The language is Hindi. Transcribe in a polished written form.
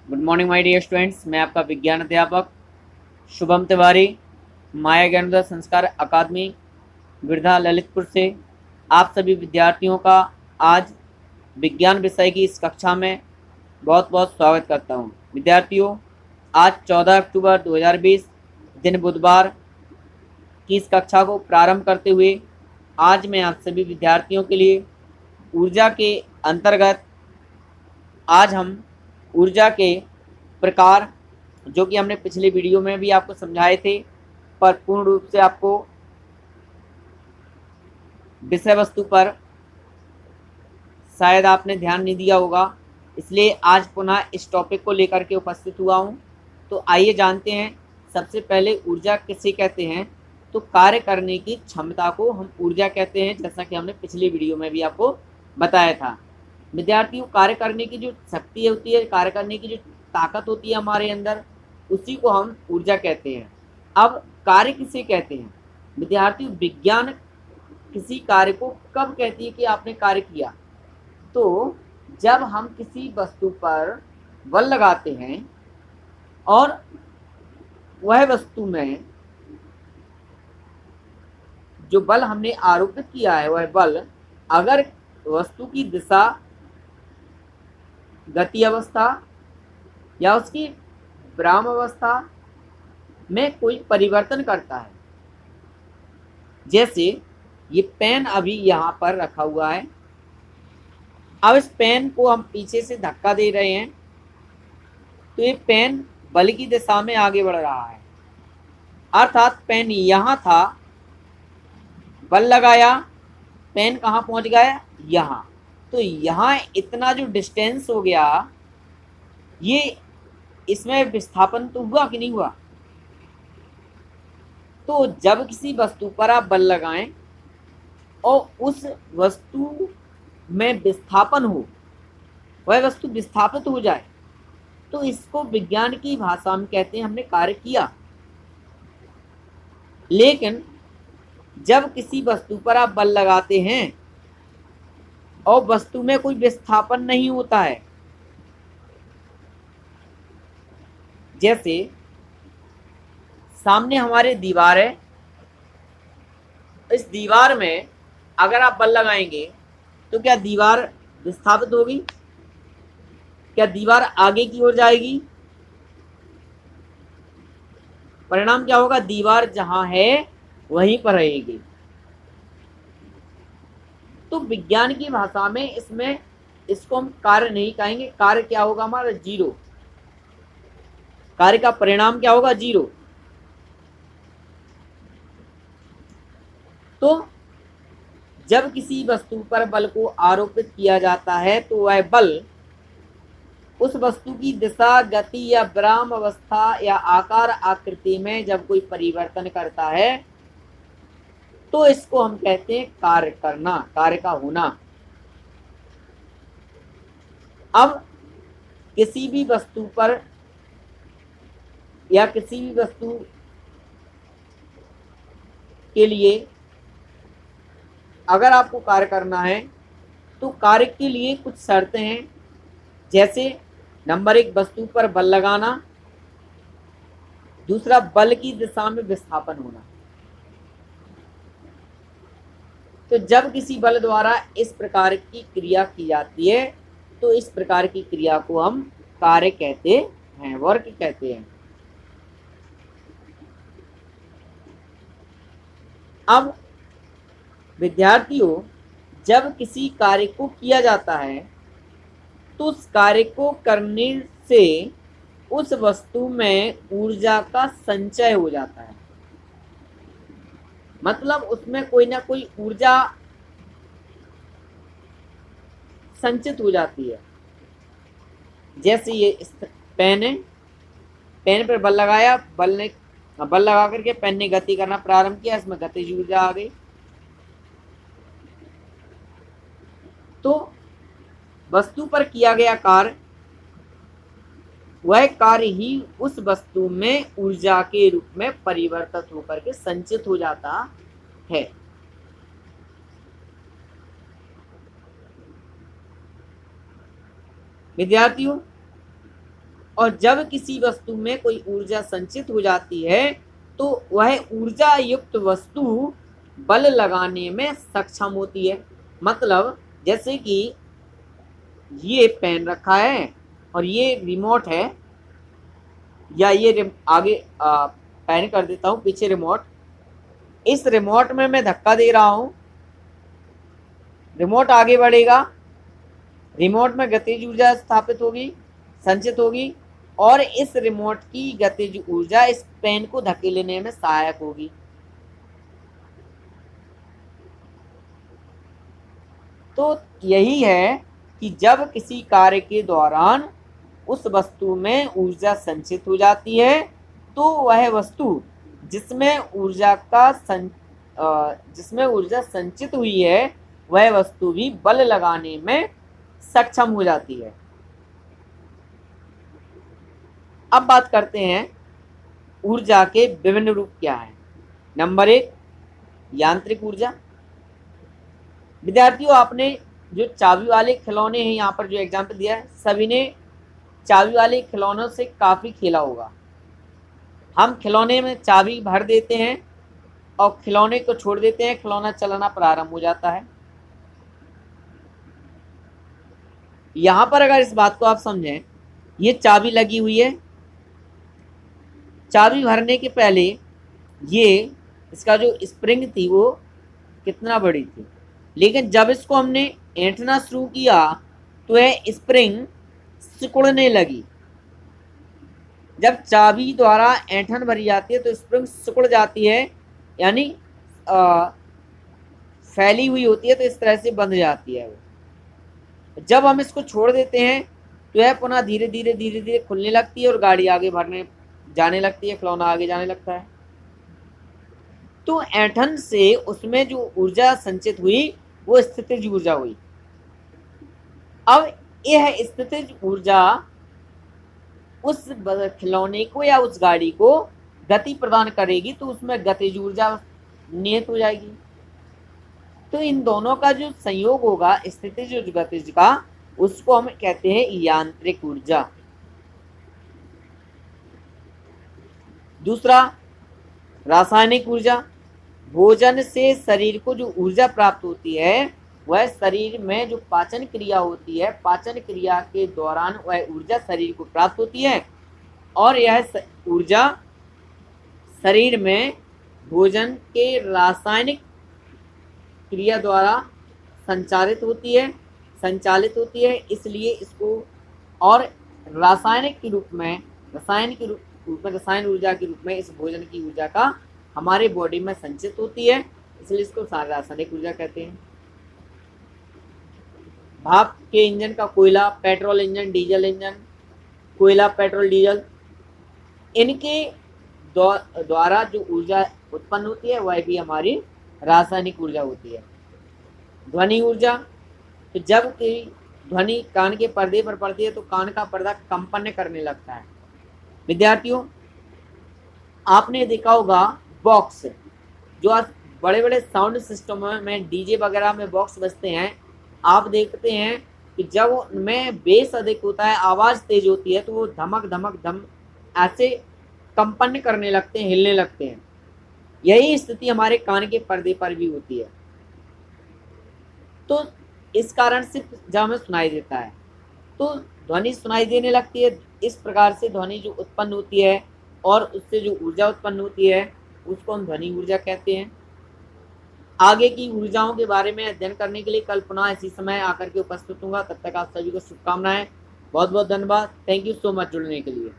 Good morning my dear students. मैं आपका विज्ञान अध्यापक शुभम तिवारी, माया ज्ञानोदय संस्कार अकादमी विरधा ललितपुर से आप सभी विद्यार्थियों का आज विज्ञान विषय की इस कक्षा में बहुत बहुत स्वागत करता हूं। विद्यार्थियों, आज 14 अक्टूबर 2020 दिन बुधवार की इस कक्षा को प्रारंभ करते हुए आज मैं आप सभी विद्यार्थियों के लिए ऊर्जा के अंतर्गत आज हम ऊर्जा के प्रकार, जो कि हमने पिछले वीडियो में भी आपको समझाए थे, पर पूर्ण रूप से आपको विषय वस्तु पर शायद आपने ध्यान नहीं दिया होगा, इसलिए आज पुनः इस टॉपिक को लेकर के उपस्थित हुआ हूं। तो आइए जानते हैं। सबसे पहले ऊर्जा किसे कहते हैं? तो कार्य करने की क्षमता को हम ऊर्जा कहते हैं, जैसा कि हमने पिछले वीडियो में भी आपको बताया था। विद्यार्थियों, कार्य करने की जो शक्ति होती है, कार्य करने की जो ताकत होती है हमारे अंदर, उसी को हम ऊर्जा कहते हैं। अब कार्य किसे कहते हैं? विद्यार्थियों, विज्ञान किसी कार्य को कब कहती है कि आपने कार्य किया? तो जब हम किसी वस्तु पर बल लगाते हैं और वह वस्तु में जो बल हमने आरोपित किया है, वह बल अगर वस्तु की दिशा, गति अवस्था या उसकी विराम अवस्था में कोई परिवर्तन करता है, जैसे ये पेन अभी यहाँ पर रखा हुआ है, अब इस पेन को हम पीछे से धक्का दे रहे हैं तो ये पेन बल की दिशा में आगे बढ़ रहा है। अर्थात पेन यहाँ था, बल लगाया, पेन कहाँ पहुँच गया? यहाँ। तो यहाँ इतना जो डिस्टेंस हो गया, ये इसमें विस्थापन तो हुआ कि नहीं हुआ? तो जब किसी वस्तु पर आप बल लगाएं और उस वस्तु में विस्थापन हो, वह वस्तु विस्थापित हो जाए, तो इसको विज्ञान की भाषा में कहते हैं हमने कार्य किया। लेकिन जब किसी वस्तु पर आप बल लगाते हैं और वस्तु में कोई विस्थापन नहीं होता है, जैसे सामने हमारे दीवार है, इस दीवार में अगर आप बल लगाएंगे तो क्या दीवार विस्थापित होगी? क्या दीवार आगे की ओर जाएगी? परिणाम क्या होगा? दीवार जहां है वहीं पर रहेगी। तो विज्ञान की भाषा में इसको हम कार्य नहीं कहेंगे। कार्य क्या होगा हमारा? जीरो। कार्य का परिणाम क्या होगा? जीरो। तो जब किसी वस्तु पर बल को आरोपित किया जाता है तो वह बल उस वस्तु की दिशा, गति या विराम अवस्था या आकार आकृति में जब कोई परिवर्तन करता है तो इसको हम कहते हैं कार्य करना, कार्य का होना। अब किसी भी वस्तु पर या किसी भी वस्तु के लिए अगर आपको कार्य करना है तो कार्य के लिए कुछ शर्तें हैं, जैसे नंबर 1 वस्तु पर बल लगाना, दूसरा बल की दिशा में विस्थापन होना। तो जब किसी बल द्वारा इस प्रकार की क्रिया की जाती है तो इस प्रकार की क्रिया को हम कार्य कहते हैं, वर्क कहते हैं। अब विद्यार्थियों, जब किसी कार्य को किया जाता है तो उस कार्य को करने से उस वस्तु में ऊर्जा का संचय हो जाता है, मतलब उसमें कोई ना कोई ऊर्जा संचित हो जाती है। जैसे ये पेन है, पेन पर बल लगाया, बल लगा करके पेन ने गति करना प्रारंभ किया, इसमें गतिज ऊर्जा आ गई। तो वस्तु पर किया गया कार्य, वह कार्य ही उस वस्तु में ऊर्जा के रूप में परिवर्तित होकर के संचित हो जाता है। विद्यार्थियों, और जब किसी वस्तु में कोई ऊर्जा संचित हो जाती है तो वह ऊर्जा युक्त वस्तु बल लगाने में सक्षम होती है। मतलब जैसे कि ये पेन रखा है और ये रिमोट है, या ये आगे पेन कर देता हूं, पीछे रिमोट। इस रिमोट में मैं धक्का दे रहा हूं, रिमोट आगे बढ़ेगा, रिमोट में गतिज ऊर्जा स्थापित होगी, संचित होगी, और इस रिमोट की गतिज ऊर्जा इस पेन को धकेलने में सहायक होगी। तो यही है कि जब किसी कार्य के दौरान उस वस्तु में ऊर्जा संचित हो जाती है तो वह वस्तु जिसमें ऊर्जा संचित हुई है वह वस्तु भी बल लगाने में सक्षम हो जाती है। अब बात करते हैं ऊर्जा के विभिन्न रूप क्या हैं। नंबर 1, यांत्रिक ऊर्जा। विद्यार्थियों, आपने जो चाबी वाले खिलौने हैं, यहाँ पर जो एग्जाम्पल दिया है, सभी ने चाबी वाले खिलौनों से काफ़ी खेला होगा। हम खिलौने में चाबी भर देते हैं और खिलौने को छोड़ देते हैं, खिलौना चलना प्रारंभ हो जाता है। यहाँ पर अगर इस बात को आप समझें, ये चाबी लगी हुई है, चाबी भरने के पहले ये इसका जो स्प्रिंग थी वो कितना बड़ी थी, लेकिन जब इसको हमने ऐंठना शुरू किया तो यह स्प्रिंग सिकुड़ने लगी। जब चाबी द्वारा ऐंठन भरी जाती है तो स्प्रिंग सिकुड़ जाती है, यानी फैली हुई होती है, तो इस तरह से बंध जाती है वो। जब हम इसको छोड़ देते हैं तो यह पुनः धीरे धीरे धीरे धीरे खुलने लगती है और गाड़ी आगे भरने जाने लगती है, खिलौना आगे जाने लगता है। तो ऐंठन से उसमें जो ऊर्जा संचित हुई वो स्थितिज ऊर्जा हुई। अब यह स्थितिज ऊर्जा उस खिलौने को या उस गाड़ी को गति प्रदान करेगी, तो उसमें गतिज ऊर्जा नियत हो जाएगी। तो इन दोनों का जो संयोग होगा स्थितिज और गतिज का, उसको हम कहते हैं यांत्रिक ऊर्जा। दूसरा, रासायनिक ऊर्जा। भोजन से शरीर को जो ऊर्जा प्राप्त होती है वह शरीर में जो पाचन क्रिया होती है, पाचन क्रिया के दौरान वह ऊर्जा शरीर को प्राप्त होती है, और यह ऊर्जा शरीर में भोजन के रासायनिक क्रिया द्वारा संचालित होती है। इसलिए इसको और रसायन ऊर्जा के रूप में इस भोजन की ऊर्जा का हमारे बॉडी में संचित होती है, इसलिए इसको रासायनिक ऊर्जा कहते हैं। भाप के इंजन का कोयला, पेट्रोल इंजन, डीजल इंजन, कोयला, पेट्रोल, डीजल, इनके द्वारा जो ऊर्जा उत्पन्न होती है वह भी हमारी रासायनिक ऊर्जा होती है। ध्वनि ऊर्जा। तो जब कोई ध्वनि कान के पर्दे पर पड़ती है तो कान का पर्दा कंपन करने लगता है। विद्यार्थियों, आपने देखा होगा बॉक्स, जो आज बड़े बड़े साउंड सिस्टम में डीजे वगैरह में बॉक्स बजते हैं, आप देखते हैं कि जब उनमें बेस अधिक होता है, आवाज़ तेज होती है, तो वो धमक धमक धम ऐसे कंपन करने लगते हैं, हिलने लगते हैं। यही स्थिति हमारे कान के पर्दे पर भी होती है। तो इस कारण से जब हमें सुनाई देता है तो ध्वनि सुनाई देने लगती है। इस प्रकार से ध्वनि जो उत्पन्न होती है और उससे जो ऊर्जा उत्पन्न होती है उसको हम ध्वनि ऊर्जा कहते हैं। आगे की ऊर्जाओं के बारे में अध्ययन करने के लिए कल पुनः इसी समय आकर के उपस्थित होऊंगा। तब तक आप सभी को शुभकामनाएं। बहुत बहुत धन्यवाद। थैंक यू सो मच जुड़ने के लिए।